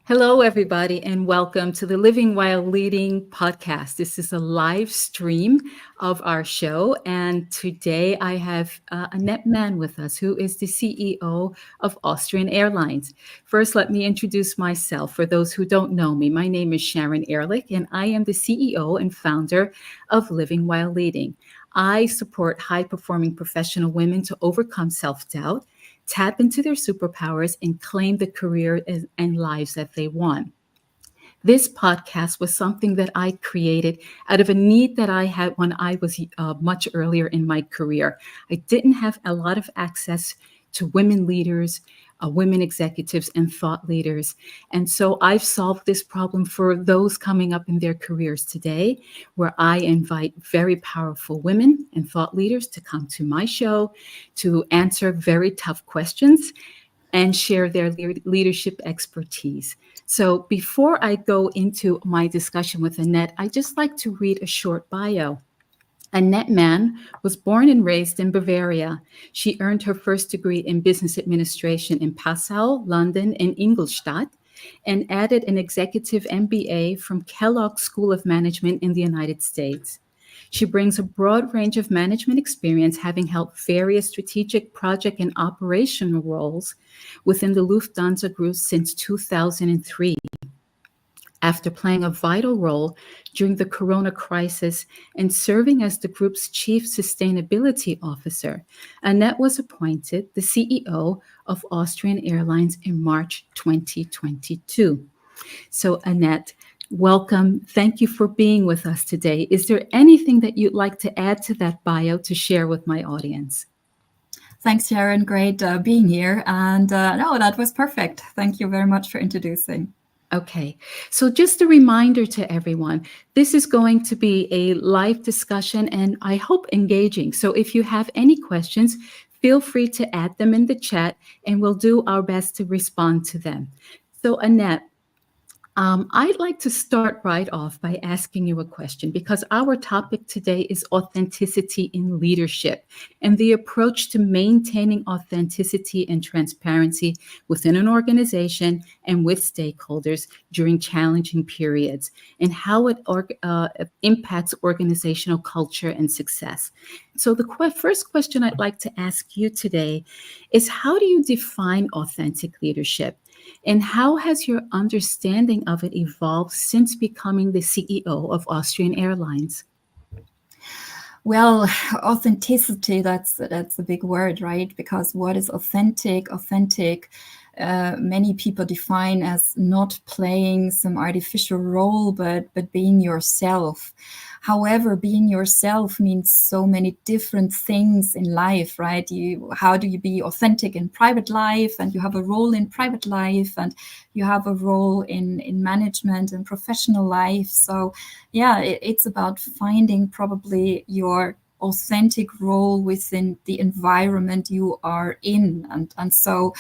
Hello, everybody, and welcome to the Living While Leading podcast. This is a live stream of our show, and today I have Annette Mann with us, who is the CEO of Austrian Airlines. First, let me introduce myself. For those who don't know me, my name is Sharon Ehrlich, and I am the CEO and founder of Living While Leading. I support high-performing professional women to overcome self-doubt, tap into their superpowers, and claim the career and lives that they want. This podcast was something that I created out of a need that I had when I was much earlier in my career. I didn't have a lot of access to women leaders, women executives, and thought leaders. And so I've solved this problem for those coming up in their careers today, where I invite very powerful women and thought leaders to come to my show to answer very tough questions and share their leadership expertise. So before I go into my discussion with Annette, I just like to read a short bio. Annette Mann was born and raised in Bavaria. She earned her first degree in business administration in Passau, London, and Ingolstadt, and added an executive MBA from Kellogg School of Management in the United States. She brings a broad range of management experience, having held various strategic, project, and operational roles within the Lufthansa Group since 2003. After playing a vital role during the corona crisis and serving as the group's chief sustainability officer, Annette was appointed the CEO of Austrian Airlines in March 2022. So, Annette, welcome. Thank you for being with us today. Is there anything that you'd like to add to that bio to share with my audience? Thanks, Sharon. Great being here. And no, that was perfect. Thank you very much for introducing. Okay, so just a reminder to everyone, this is going to be a live discussion and I hope engaging. So if you have any questions, feel free to add them in the chat and we'll do our best to respond to them. So Annette, I'd like to start right off by asking you a question because our topic today is authenticity in leadership and the approach to maintaining authenticity and transparency within an organization and with stakeholders during challenging periods and how it impacts organizational culture and success. So the first question I'd like to ask you today is how do you define authentic leadership? And how has your understanding of it evolved since becoming the CEO of Austrian Airlines? Well, authenticity, that's a big word, right? Because what is authentic? Many people define as not playing some artificial role, but being yourself. However, being yourself means so many different things in life, right? How do you be authentic in private life? And you have a role in private life and you have a role in management and professional life. So yeah, it's about finding probably your authentic role within the environment you are in. And so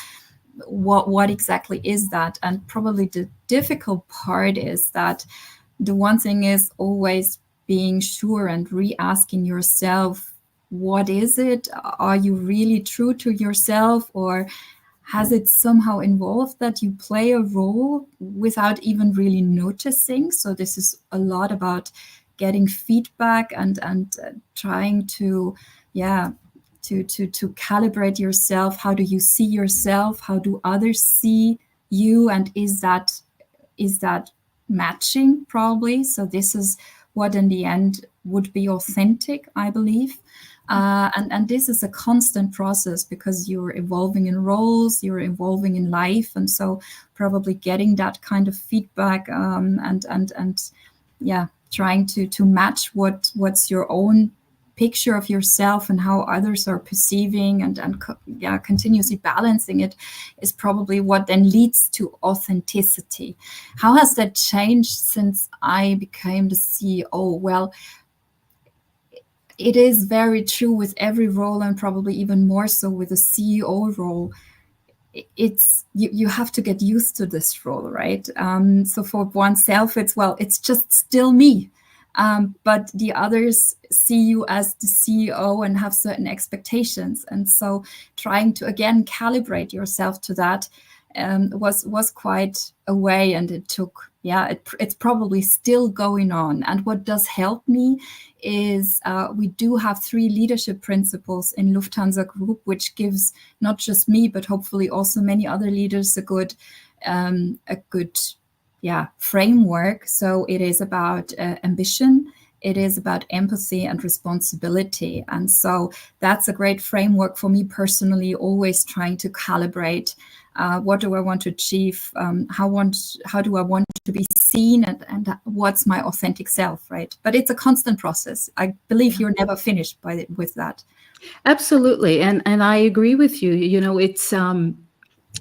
what exactly is that? And probably the difficult part is that the one thing is always being sure and re-asking yourself, what is it? Are you really true to yourself, or has it somehow involved that you play a role without even really noticing? So this is a lot about getting feedback and trying to calibrate yourself. How do you see yourself? How do others see you? And is that matching? Probably. So this is what in the end would be authentic, I believe. And this is a constant process because you're evolving in roles, you're evolving in life. And so probably getting that kind of feedback and trying to match what's your own picture of yourself and how others are perceiving and continuously balancing it is probably what then leads to authenticity. How has that changed since I became the CEO? Well, it is very true with every role and probably even more so with the CEO role. It's you have to get used to this role, right? So for oneself, it's just still me. But the others see you as the CEO and have certain expectations. And so trying to, again, calibrate yourself to that was quite away, and it took, it's probably still going on. And what does help me is we do have 3 leadership principles in Lufthansa Group, which gives not just me, but hopefully also many other leaders a good framework. So it is about ambition, it is about empathy and responsibility. And so that's a great framework for me personally, always trying to calibrate what do I want to achieve, how do I want to be seen, and what's my authentic self, right? But it's a constant process. I believe you're never finished with that. Absolutely. And I agree with you. You know, it's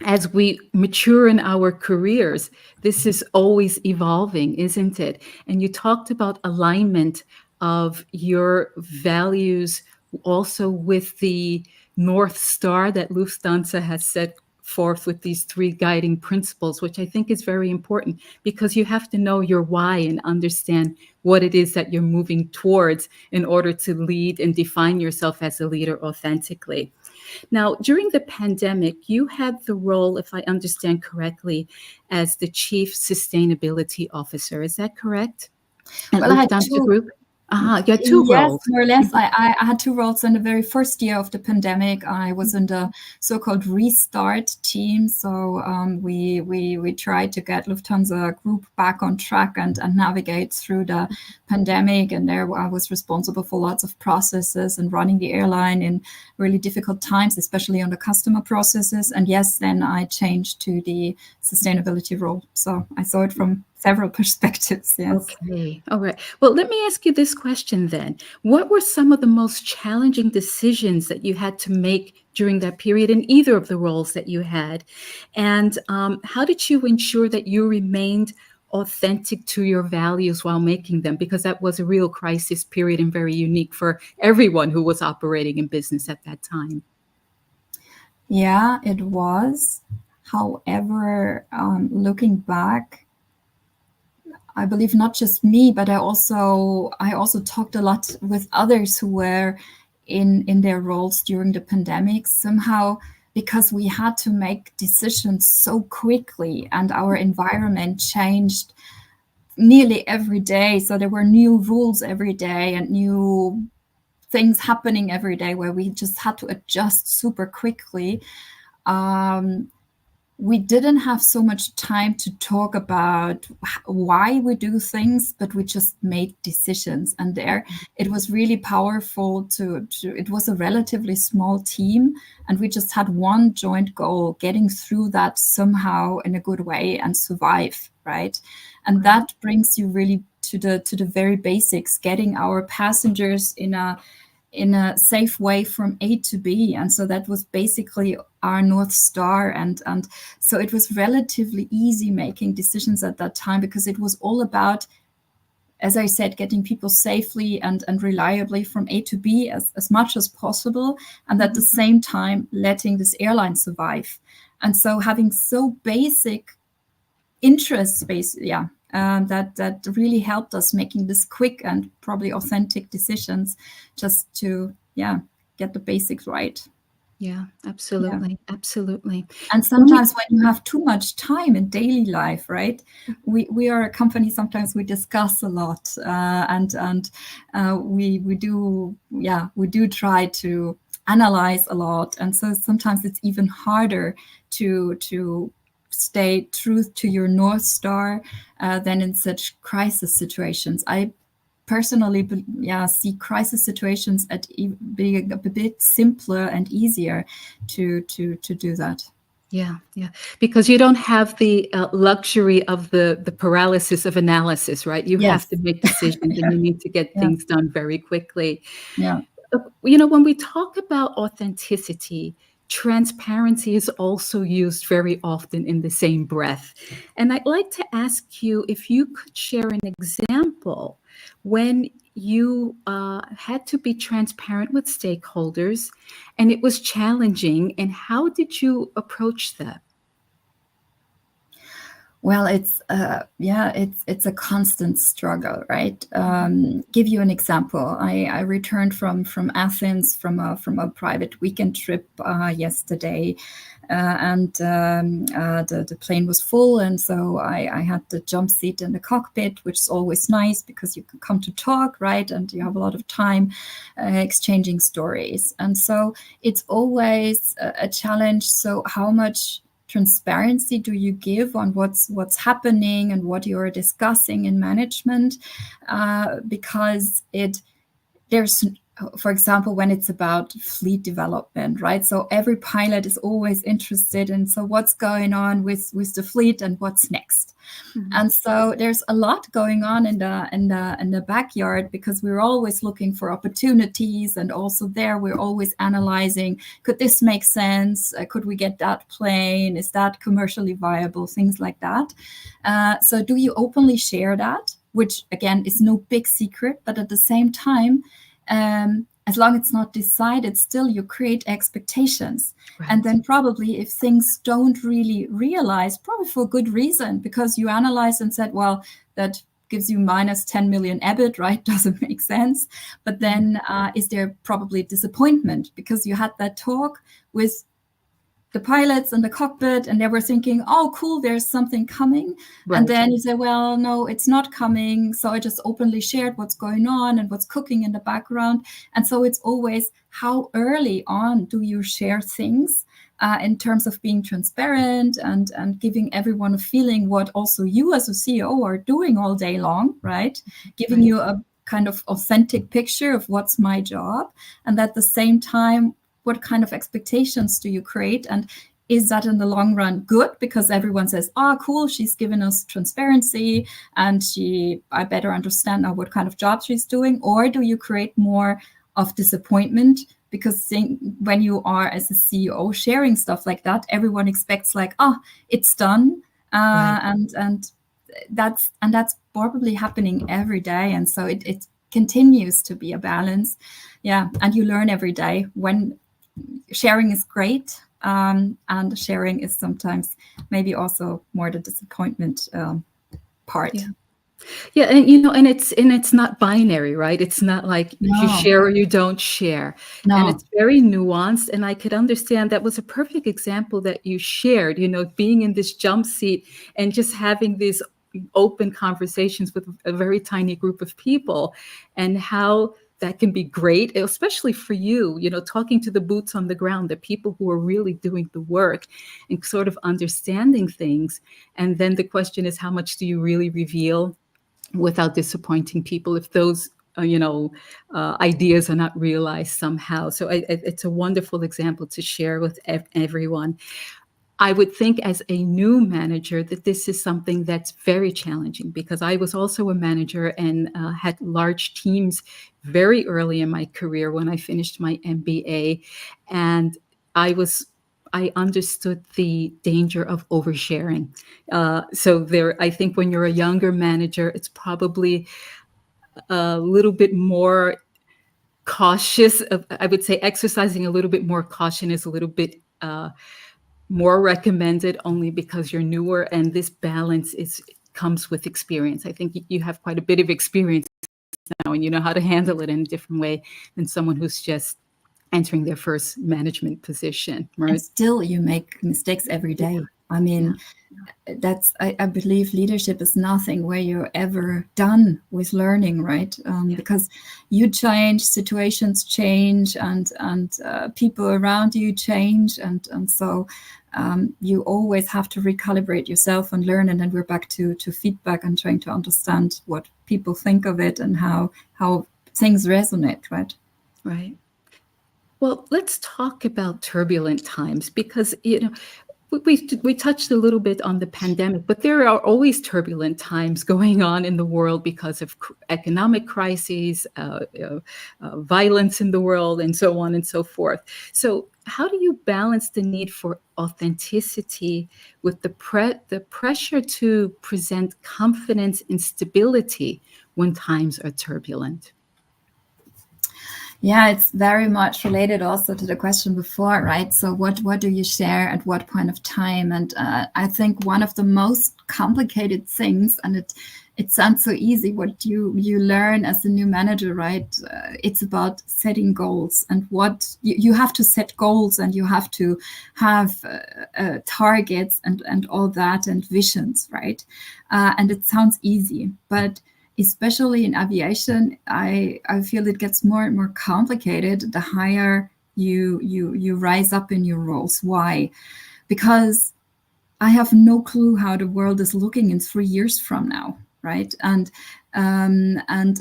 as we mature in our careers, this is always evolving, isn't it? And you talked about alignment of your values also with the North Star that Lufthansa has set forth with these 3 guiding principles, which I think is very important, because you have to know your why and understand what it is that you're moving towards in order to lead and define yourself as a leader authentically. Now, during the pandemic, you had the role, if I understand correctly, as the Chief Sustainability Officer. Is that correct? At Well, I had Lufthansa 2. Group? You had 2 Yes, roles. more or less. I had 2 roles. In the very first year of the pandemic, I was in the so-called restart team. So we tried to get Lufthansa Group back on track and navigate through the pandemic. And there I was responsible for lots of processes and running the airline in really difficult times, especially on the customer processes. And yes, then I changed to the sustainability role. So I saw it from several perspectives. Yes. Okay. All right. Well, let me ask you this question then. What were some of the most challenging decisions that you had to make during that period in either of the roles that you had? And how did you ensure that you remained authentic to your values while making them? Because that was a real crisis period and very unique for everyone who was operating in business at that time. Yeah, it was. However, looking back, I believe not just me, but I also talked a lot with others who were in their roles during the pandemic. Somehow, because we had to make decisions so quickly, and our environment changed nearly every day. So there were new rules every day and new things happening every day, where we just had to adjust super quickly. We didn't have so much time to talk about why we do things, but we just made decisions. And there it was really powerful it was a relatively small team, and we just had one joint goal, getting through that somehow in a good way and survive, right? And that brings you really to the very basics, getting our passengers in a safe way from A to B. And so that was basically our North Star. And so it was relatively easy making decisions at that time, because it was all about, as I said, getting people safely and reliably from A to B as much as possible. And at the same time, letting this airline survive. And so having so basic interests, that really helped us making this quick and probably authentic decisions, just to get the basics right. Yeah, absolutely. Absolutely. And sometimes when you have too much time in daily life, right? We are a company, sometimes we discuss a lot, and we do try to analyze a lot. And so sometimes it's even harder to stay true to your North Star than in such crisis situations. I personally see crisis situations at being a bit simpler and easier to do that. Yeah, because you don't have the luxury of the paralysis of analysis, right? You have Yes. to make decisions, and you need to get things done very quickly. Yeah. You know, when we talk about authenticity, transparency is also used very often in the same breath. And I'd like to ask you if you could share an example when you had to be transparent with stakeholders and it was challenging, and how did you approach that? Well, it's a constant struggle, right? Give you an example. I returned from Athens from a private weekend trip yesterday, the plane was full, and so I had the jump seat in the cockpit, which is always nice because you can come to talk, right? And you have a lot of time exchanging stories. And so it's always a challenge. So how much transparency do you give on what's happening and what you're discussing in management? Because there's, for example, when it's about fleet development, right? So every pilot is always interested in, so what's going on with the fleet and what's next. Mm-hmm. And so there's a lot going on in the backyard, because we're always looking for opportunities, and also there we're always analyzing, could this make sense? Could we get that plane? Is that commercially viable? Things like that. So do you openly share that? Which again is no big secret, but at the same time, as long as it's not decided, still you create expectations. Right. And then probably if things don't really realize, probably for good reason, because you analyzed and said, well, that gives you minus 10 million EBIT, right? Doesn't make sense. But then is there probably disappointment because you had that talk with the pilots in the cockpit and they were thinking, oh, cool, there's something coming. Right. And then you say, well, no, it's not coming. So I just openly shared what's going on and what's cooking in the background. And so it's always, how early on do you share things in terms of being transparent and giving everyone a feeling what also you as a CEO are doing all day long, right? Giving you a kind of authentic picture of what's my job. And at the same time, what kind of expectations do you create? And is that in the long run good? Because everyone says, oh, cool, she's given us transparency and I better understand now what kind of job she's doing. Or do you create more of disappointment? Because when you are as a CEO sharing stuff like that, everyone expects like, oh, it's done. Right. And that's probably happening every day. And so it continues to be a balance. Yeah. And you learn every day when sharing is great, and sharing is sometimes maybe also more the disappointment part. Yeah, and it's not binary, right? It's not like you share or you don't share. No. And it's very nuanced. And I could understand that was a perfect example that you shared, being in this jump seat and just having these open conversations with a very tiny group of people, and how that can be great, especially for you, talking to the boots on the ground, the people who are really doing the work and sort of understanding things. And then the question is, how much do you really reveal without disappointing people if those, ideas are not realized somehow? So it's a wonderful example to share with everyone. I would think as a new manager that this is something that's very challenging, because I was also a manager and had large teams very early in my career when I finished my MBA. And I understood the danger of oversharing. So I think when you're a younger manager, it's probably a little bit more cautious. I would say exercising a little bit more caution is a little bit more recommended, only because you're newer, and this balance comes with experience. I think you have quite a bit of experience now, and you know how to handle it in a different way than someone who's just entering their first management position. Right? And still, you make mistakes every day. Yeah. I mean, I believe leadership is nothing where you're ever done with learning, right? Because you change, situations change, and people around you change, and so you always have to recalibrate yourself and learn. And then we're back to feedback and trying to understand what people think of it and how things resonate, right? Right. Well, let's talk about turbulent times, because we touched a little bit on the pandemic, but there are always turbulent times going on in the world because of economic crises, violence in the world, and so on and so forth. So how do you balance the need for authenticity with the pressure to present confidence and stability when times are turbulent? Yeah, it's very much related also to the question before, right? So what do you share at what point of time? And I think one of the most complicated things, and it sounds so easy what you learn as a new manager, right? It's about setting goals, and what you have to set goals, and you have to have targets and all that, and visions, right? And it sounds easy, but especially in aviation, I feel it gets more and more complicated the higher you rise up in your roles. Why? Because I have no clue how the world is looking in 3 years from now, right? And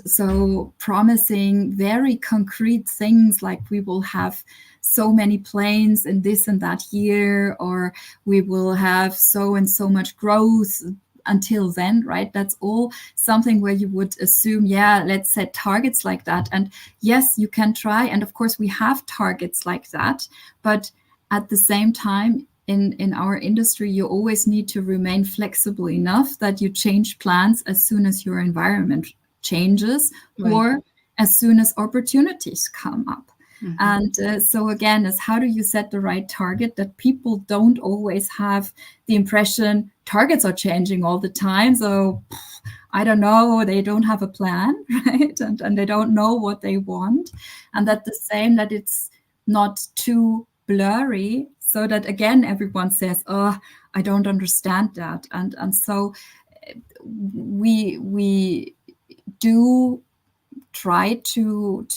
so promising very concrete things like we will have so many planes in this and that year, or we will have so and so much growth until then, right? That's all something where you would assume, yeah, let's set targets like that. And yes, you can try. And of course, we have targets like that. But at the same time, in our industry, you always need to remain flexible enough that you change plans as soon as your environment changes, Right. or as soon as opportunities come up. Mhm. And so again, is how do you set the right target that people don't always have the impression targets are changing all the time. So I don't know, they don't have a plan, right? And they don't know what they want. And that the same, that it's not too blurry, so that again everyone says, oh, I don't understand that. And so we do try to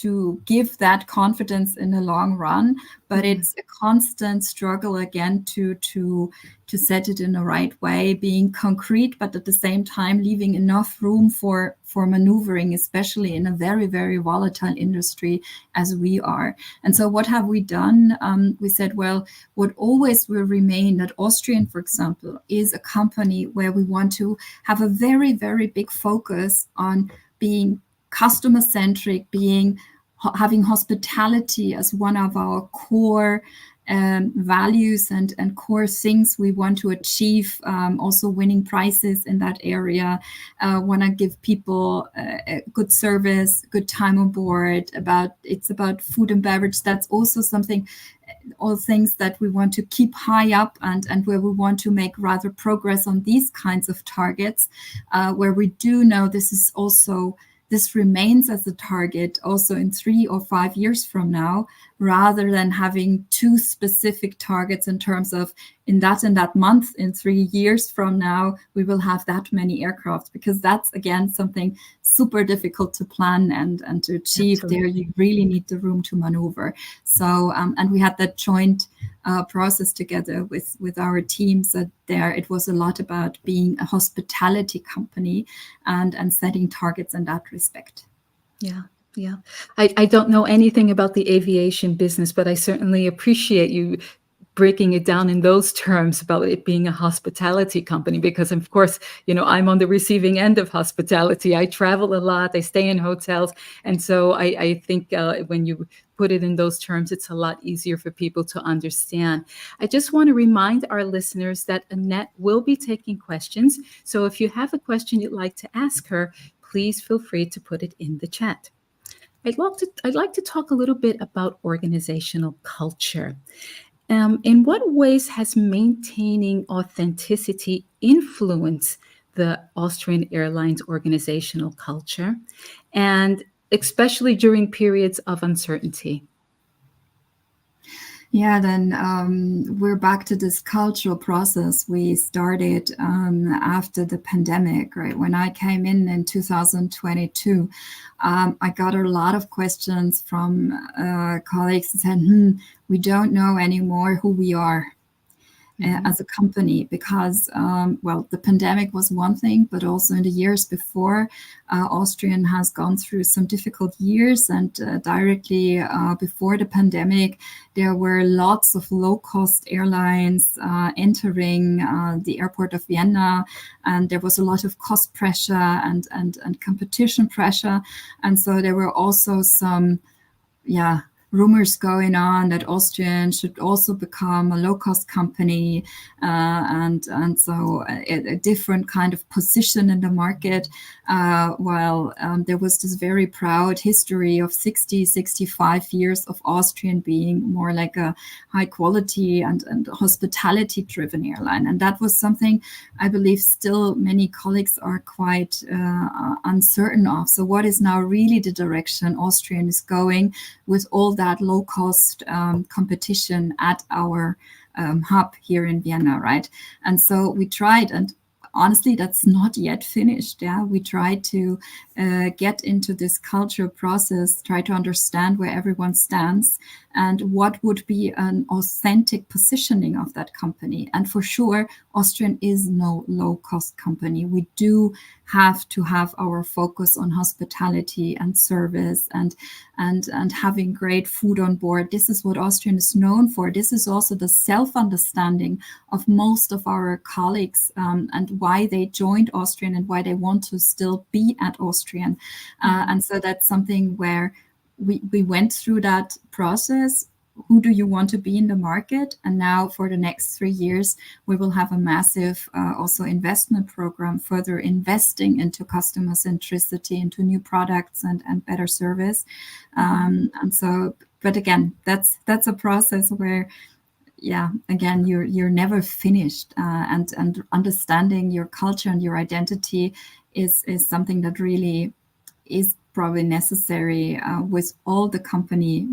give that confidence in the long run, but it's a constant struggle again to set it in the right way, being concrete, but at the same time leaving enough room for maneuvering, especially in a very, very volatile industry as we are. And so what have we done? We said, well, what always will remain, that Austrian, for example, is a company where we want to have a very, very big focus on being customer centric, having hospitality as one of our core values and core things we want to achieve. Also winning prizes in that area. Want to give people a good service, good time on board. It's about food and beverage. That's also something. All things that we want to keep high up, and where we want to make rather progress on these kinds of targets, where we do know this remains as a target also in 3 or 5 years from now, rather than having too specific targets in terms of in that month, in 3 years from now, we will have that many aircraft, because that's again something super difficult to plan and to achieve. Absolutely. There you really need the room to maneuver. So and we had that joint process together with our teams. That there it was a lot about being a hospitality company and setting targets in that respect. Yeah, yeah. I don't know anything about the aviation business, but I certainly appreciate you breaking it down in those terms about it being a hospitality company, because of course, I'm on the receiving end of hospitality. I travel a lot, I stay in hotels. And so I think when you put it in those terms, it's a lot easier for people to understand. I just want to remind our listeners that Annette will be taking questions. So if you have a question you'd like to ask her, please feel free to put it in the chat. I'd like to talk a little bit about organizational culture. In what ways has maintaining authenticity influenced the Austrian Airlines organizational culture, and especially during periods of uncertainty? Yeah, then we're back to this cultural process we started after the pandemic, right? When I came in 2022, I got a lot of questions from colleagues that said, we don't know anymore who we are. As a company, because the pandemic was one thing, but also in the years before, Austrian has gone through some difficult years, and directly before the pandemic, there were lots of low-cost airlines entering the airport of Vienna, and there was a lot of cost pressure and competition pressure, and so there were also some rumors going on that Austrian should also become a low-cost company, and so a different kind of position in the market, while there was this very proud history of 60, 65 years of Austrian being more like a high quality and hospitality driven airline. And that was something I believe still many colleagues are quite uncertain of. So what is now really the direction Austrian is going with all that low cost competition at our hub here in Vienna, right? And so we tried, and honestly, that's not yet finished. Yeah, we try to get into this culture process, try to understand where everyone stands and what would be an authentic positioning of that company. And for sure, Austrian is no low-cost company. We do have to have our focus on hospitality and service and having great food on board. This is what Austrian is known for. This is also the self-understanding of most of our colleagues, and why they joined Austrian and why they want to still be at Austrian. And so that's something where we went through that process. Who do you want to be in the market? And now for the next 3 years, we will have a massive also investment program, further investing into customer centricity, into new products and better service. And so, but again, that's a process where, yeah, again, you're never finished, and understanding your culture and your identity is something that really is probably necessary with all the company,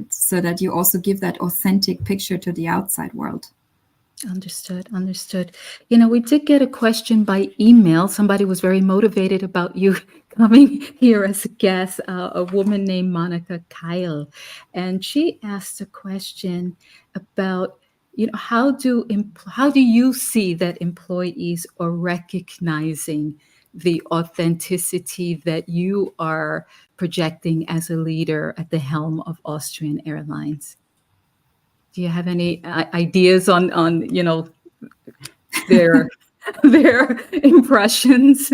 so that you also give that authentic picture to the outside world. Understood. We did get a question by email. Somebody was very motivated about you coming here as a guest, a woman named Monica Kyle. And she asked a question about, how do you see that employees are recognizing the authenticity that you are projecting as a leader at the helm of Austrian Airlines? Do you have any ideas on their their impressions?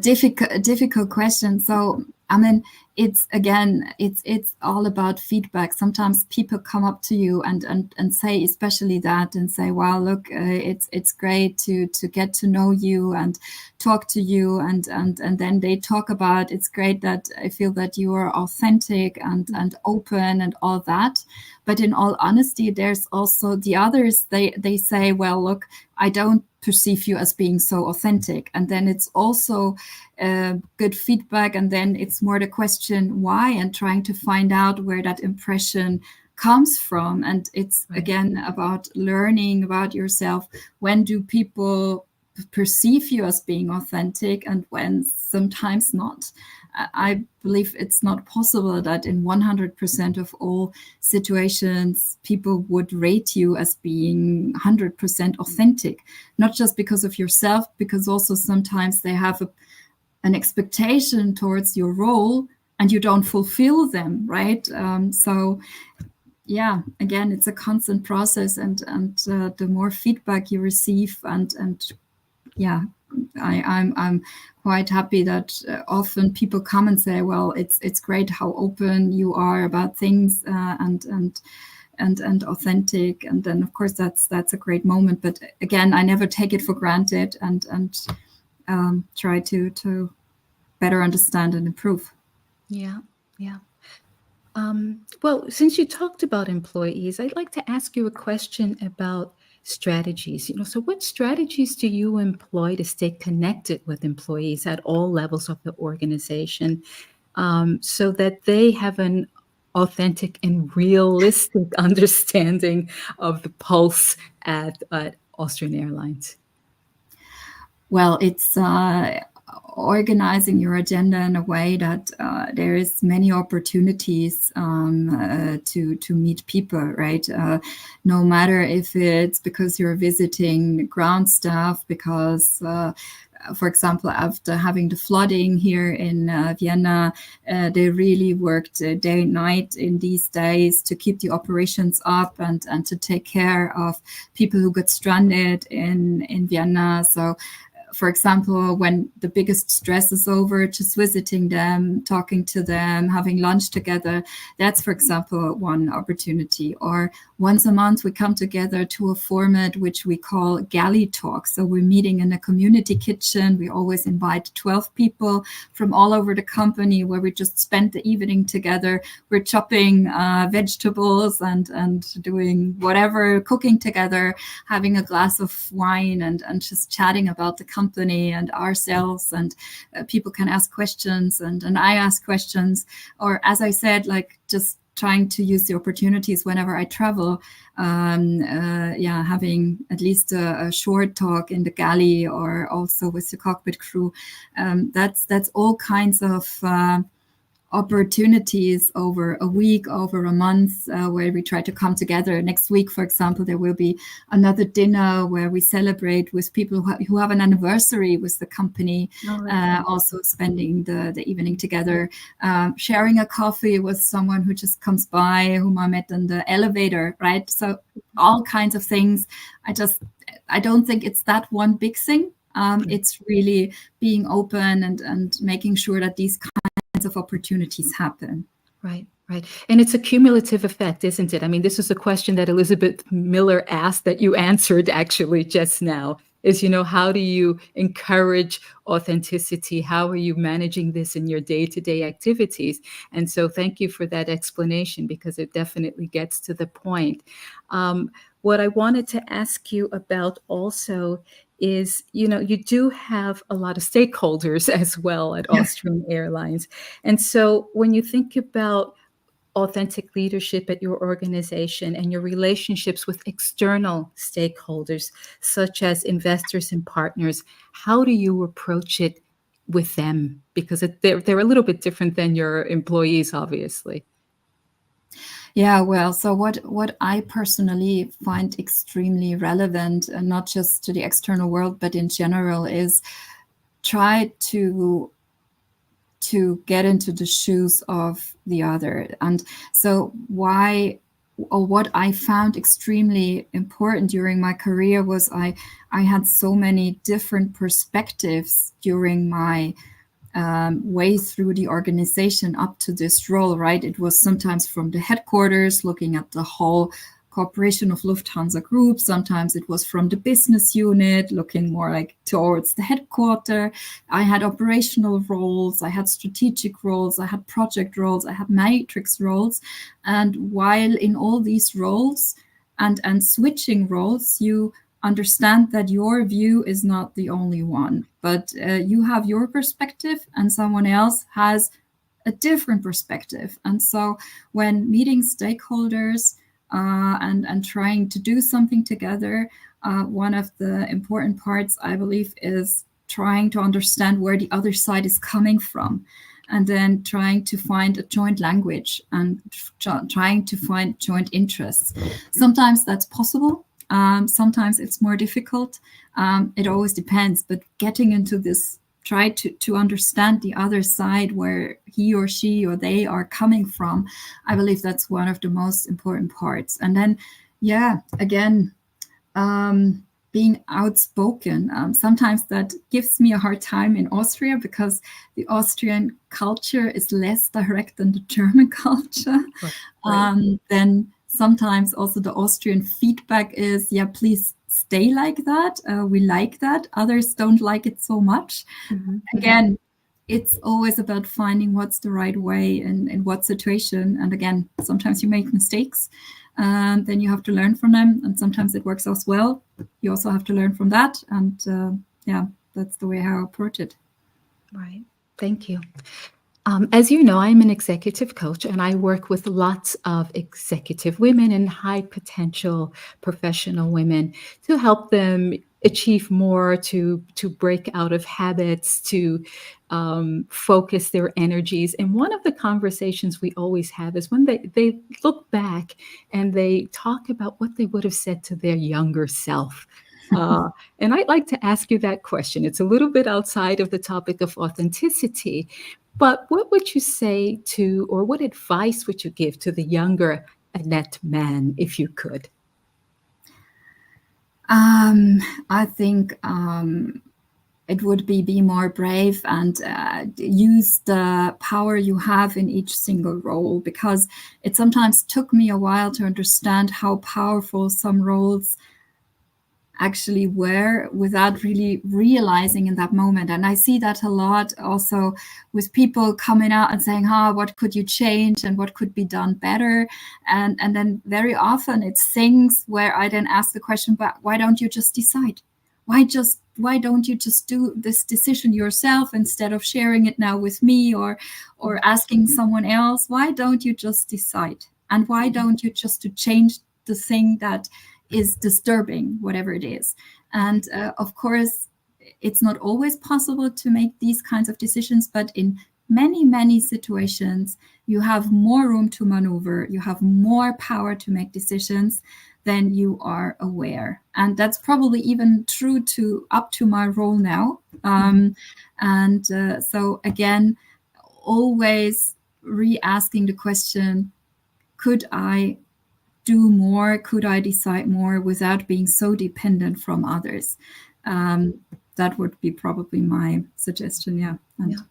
Difficult question. So I mean, it's all about feedback. Sometimes people come up to you and say, especially that, and say, "Well, look, it's great to get to know you and talk to you," and then they talk about, "It's great that I feel that you are authentic and open and all that." But in all honesty, there's also the others. They say, "Well, look, I don't perceive you as being so authentic," and then it's also good feedback, and then it's more the question why, and trying to find out where that impression comes from. And it's again about learning about yourself. When do people perceive you as being authentic, and when sometimes not? I believe it's not possible that in 100% of all situations, people would rate you as being 100% authentic, not just because of yourself, because also sometimes they have an expectation towards your role and you don't fulfill them, right? So yeah, again, it's a constant process, and the more feedback you receive, and yeah, I'm quite happy that often people come and say, "Well, it's great how open you are about things, and authentic." And then of course that's a great moment. But again, I never take it for granted, and try to better understand and improve. Yeah. Well, since you talked about employees, I'd like to ask you a question about strategies. So what strategies do you employ to stay connected with employees at all levels of the organization, so that they have an authentic and realistic understanding of the pulse at Austrian Airlines? Well, it's organizing your agenda in a way that there is many opportunities to meet people, right? No matter if it's because you're visiting ground staff, because for example, after having the flooding here in Vienna, they really worked day and night in these days to keep the operations up and to take care of people who got stranded in Vienna. So for example, when the biggest stress is over, just visiting them, talking to them, having lunch together. That's, for example, one opportunity. Or once a month, we come together to a format which we call galley talk. So we're meeting in a community kitchen. We always invite 12 people from all over the company, where we just spend the evening together. We're chopping vegetables and doing whatever, cooking together, having a glass of wine, and just chatting about the company and ourselves. And people can ask questions, and I ask questions. Or, as I said, like, just trying to use the opportunities whenever I travel. Having at least a short talk in the galley, or also with the cockpit crew. That's all kinds of opportunities over a week, over a month, where we try to come together. Next week, for example, there will be another dinner where we celebrate with people who have an anniversary with the company, also spending the evening together, sharing a coffee with someone who just comes by, whom I met in the elevator, right? So all kinds of things. I don't think it's that one big thing. It's really being open and making sure that these kinds of opportunities happen. Right, right. And it's a cumulative effect, isn't it? I mean, this is a question that Elizabeth Miller asked that you answered actually just now, is, how do you encourage authenticity? How are you managing this in your day-to-day activities? And so thank you for that explanation, because it definitely gets to the point. What I wanted to ask you about also is, you do have a lot of stakeholders as well at Austrian Airlines. And so when you think about authentic leadership at your organization and your relationships with external stakeholders, such as investors and partners, how do you approach it with them? Because they're a little bit different than your employees, obviously. Yeah, well, so what I personally find extremely relevant, and not just to the external world, but in general, is try to get into the shoes of the other. And so what I found extremely important during my career was I had so many different perspectives during my way through the organization up to this role, right? It was sometimes from the headquarters, looking at the whole corporation of Lufthansa Group. Sometimes it was from the business unit, looking more like towards the headquarter. I had operational roles, I had strategic roles, I had project roles, I had matrix roles. And while in all these roles and switching roles, you understand that your view is not the only one, but you have your perspective and someone else has a different perspective. And so when meeting stakeholders and trying to do something together, one of the important parts, I believe, is trying to understand where the other side is coming from, and then trying to find a joint language and trying to find joint interests. Sometimes that's possible. Sometimes it's more difficult. It always depends. But getting into this, try to understand the other side, where he or she or they are coming from, I believe that's one of the most important parts. And then, again, being outspoken. Sometimes that gives me a hard time in Austria, because the Austrian culture is less direct than the German culture. Right. Then sometimes also the Austrian feedback is, please stay like that. We like that. Others don't like it so much. Again, it's always about finding what's the right way and in what situation. And again, sometimes you make mistakes, and then you have to learn from them. And sometimes it works out well. You also have to learn from that. And that's the way how I approach it. Right. Thank you. As you know, I'm an executive coach, and I work with lots of executive women and high potential professional women to help them achieve more, to break out of habits, to focus their energies. And one of the conversations we always have is when they look back and they talk about what they would have said to their younger self. And I'd like to ask you that question. It's a little bit outside of the topic of authenticity, but what would you say to, or what advice would you give to the younger Annette Mann, if you could? I think it would be more brave and use the power you have in each single role, because it sometimes took me a while to understand how powerful some roles actually were without really realizing in that moment. And I see that a lot also with people coming out and saying, what could you change and what could be done better? And then very often it's things where I then ask the question, but why don't you just decide? Why don't you just do this decision yourself instead of sharing it now with me or asking someone else? Why don't you just decide? And why don't you just to change the thing that is disturbing, whatever it is? And of course, it's not always possible to make these kinds of decisions, but in many situations, you have more room to maneuver, you have more power to make decisions than you are aware. And that's probably even true up to my role now. And so again, always re-asking the question, could I do more? Could I decide more without being so dependent from others? That would be probably my suggestion. Yeah. And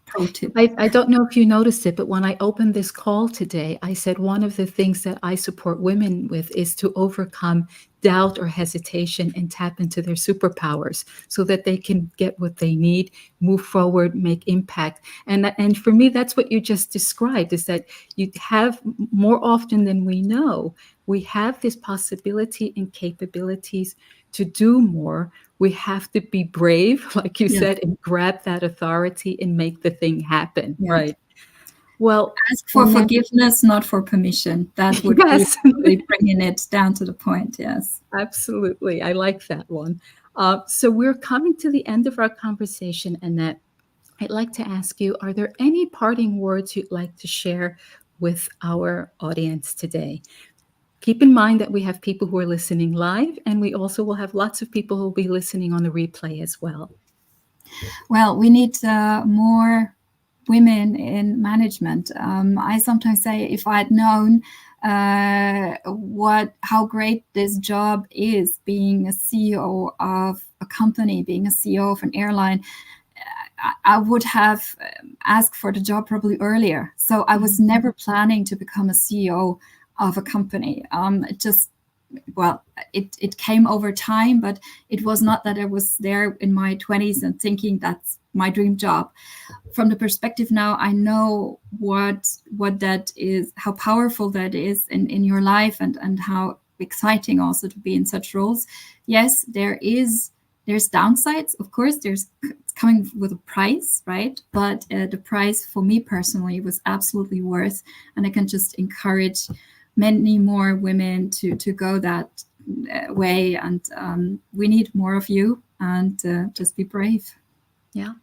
pro tip. I don't know if you noticed it, but when I opened this call today, I said one of the things that I support women with is to overcome doubt or hesitation and tap into their superpowers so that they can get what they need, move forward, make impact. And for me, that's what you just described, is that you have, more often than we know, we have this possibility and capabilities to do more. We have to be brave, like you said, and grab that authority and make the thing happen. Yeah. Right. Well, ask for forgiveness, not for permission. That would be really bringing it down to the point. Yes, absolutely. I like that one. So we're coming to the end of our conversation, Annette. I'd like to ask you, are there any parting words you'd like to share with our audience today? Keep in mind that we have people who are listening live, and we also will have lots of people who will be listening on the replay as well. Well, we need more women in management. I sometimes say, if I'd known how great this job is, being a CEO of a company, being a CEO of an airline, I would have asked for the job probably earlier. So I was never planning to become a CEO of a company. It came over time, but it was not that I was there in my 20s and thinking that's my dream job. From the perspective now, I know what that is, how powerful that is in your life, and how exciting also to be in such roles. Yes, there's downsides, of course. It's coming with a price, right? But the price for me personally was absolutely worth, and I can just encourage many more women to go that way. And we need more of you, and just be brave. Yeah.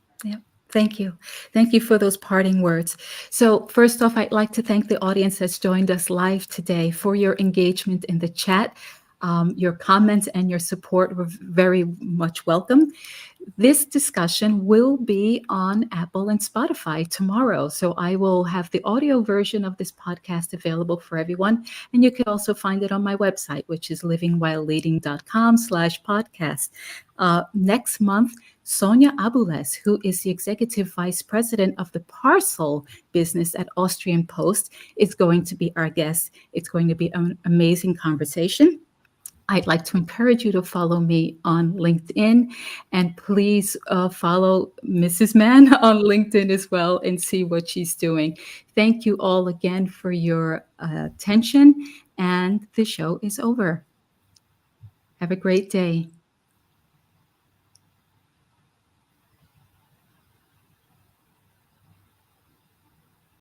Thank you. Thank you for those parting words. So first off, I'd like to thank the audience that's joined us live today for your engagement in the chat. Your comments and your support were very much welcome. This discussion will be on Apple and Spotify tomorrow. So I will have the audio version of this podcast available for everyone. And you can also find it on my website, which is livingwhileleading.com/podcast. Next month, Sonia Abules, who is the Executive Vice President of the Parcel business at Austrian Post, is going to be our guest. It's going to be an amazing conversation. I'd like to encourage you to follow me on LinkedIn, and please follow Mrs. Mann on LinkedIn as well and see what she's doing. Thank you all again for your attention, and the show is over. Have a great day.